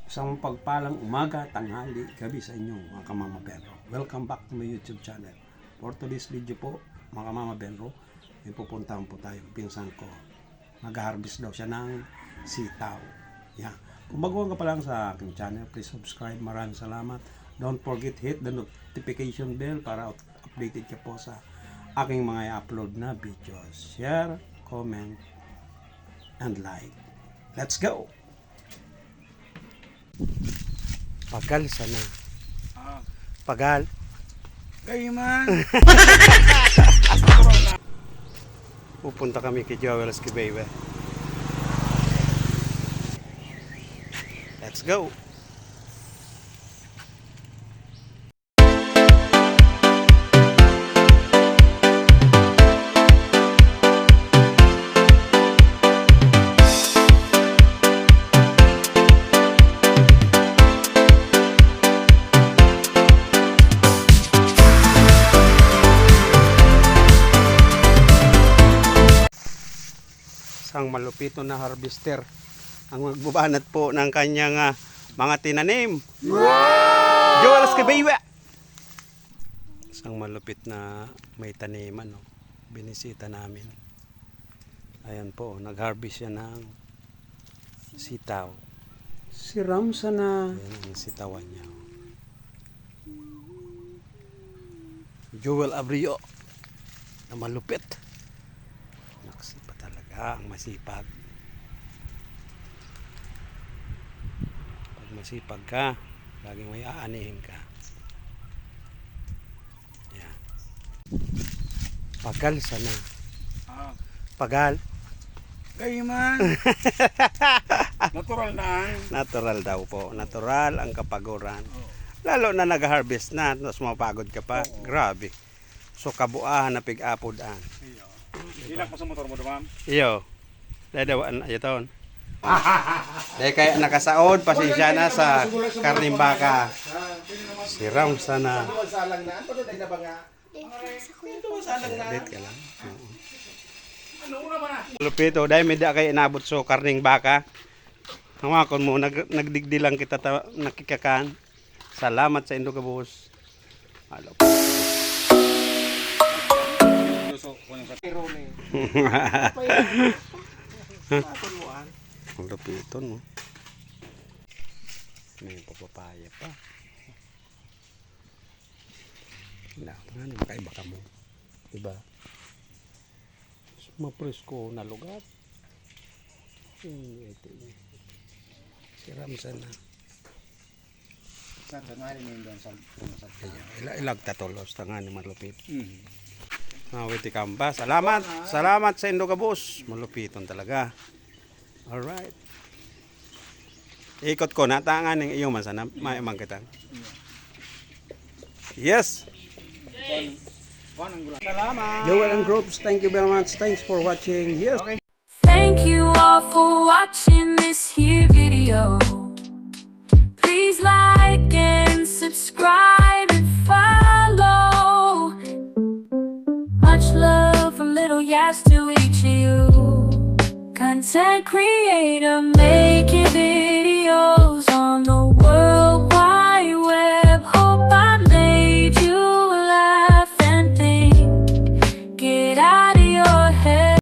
Isang pagpalang umaga, tanghali, gabi sa inyong mga kamama Benro. Welcome back to my YouTube channel. For today's video po, mga kamama Benro, may pupuntahan po tayo. Pinsan ko, mag-harvest daw siya ng sitaw. Yeah. Kung baguhan ka pa lang sa aking channel, please subscribe. Maraming salamat. Don't forget hit the notification bell para updated ka po sa aking mga i-upload na videos. Share, comment, and like. Let's go! Pagal sana. Pagal. Kayo man. Pupunta kami kay Joel Esquivel. Let's go. Isang malupito na harvester ang magbubanat po ng kanyang mga tinanim. Wow! Joel Esquivel! Isang malupit na may taniman. No? Binisita namin. Ayan po, nag-harvest siya ng sitaw. Si Ramsa na. Ayan ang sitawan niya. Joel Abrio na malupit. Naksipa talaga ang masipag. Pag masipag ka, laging may aanihin ka. Yan. Pagal sana. Pagal. Kayo man. Natural na. Natural daw po. Natural ang kapaguran. Lalo na nag-harvest na, tapos mapagod ka pa. Grabe. So kabuahan na pig-apod-an. Ilak mo sa motor mo dumam. Iyo. Dadawaan ayo taon. Dahil kaya nakasaod, pasensya na sa karning baka. Siram sana. Edit ka lang. Lupito, dahil may da kayo inabot so karning baka. Hamakon mo, nagdigdi lang kita nakikakan. Salamat sa Indo Kabus. Halo. Ang lupito, no? May papapaya pa. Nga naman kaiba ka mo. Diba? Mapresko na lugar. Siram sana. Sa tangali mo doon sa Ilag tatolos tanga ni malupit. Mawiti kamba. Salamat. Salamat sa Indo Kabus. Malupiton talaga. Alright. Ikot ko na tangan ng iyong masana. Maimang kita. Yes. Salamat. Joel and Groups, thank you very much. Thanks for watching. Yes. Okay. Thank you all for watching this here video. Please like and subscribe and follow. Much love from Little Yas to each of you. Content creator made.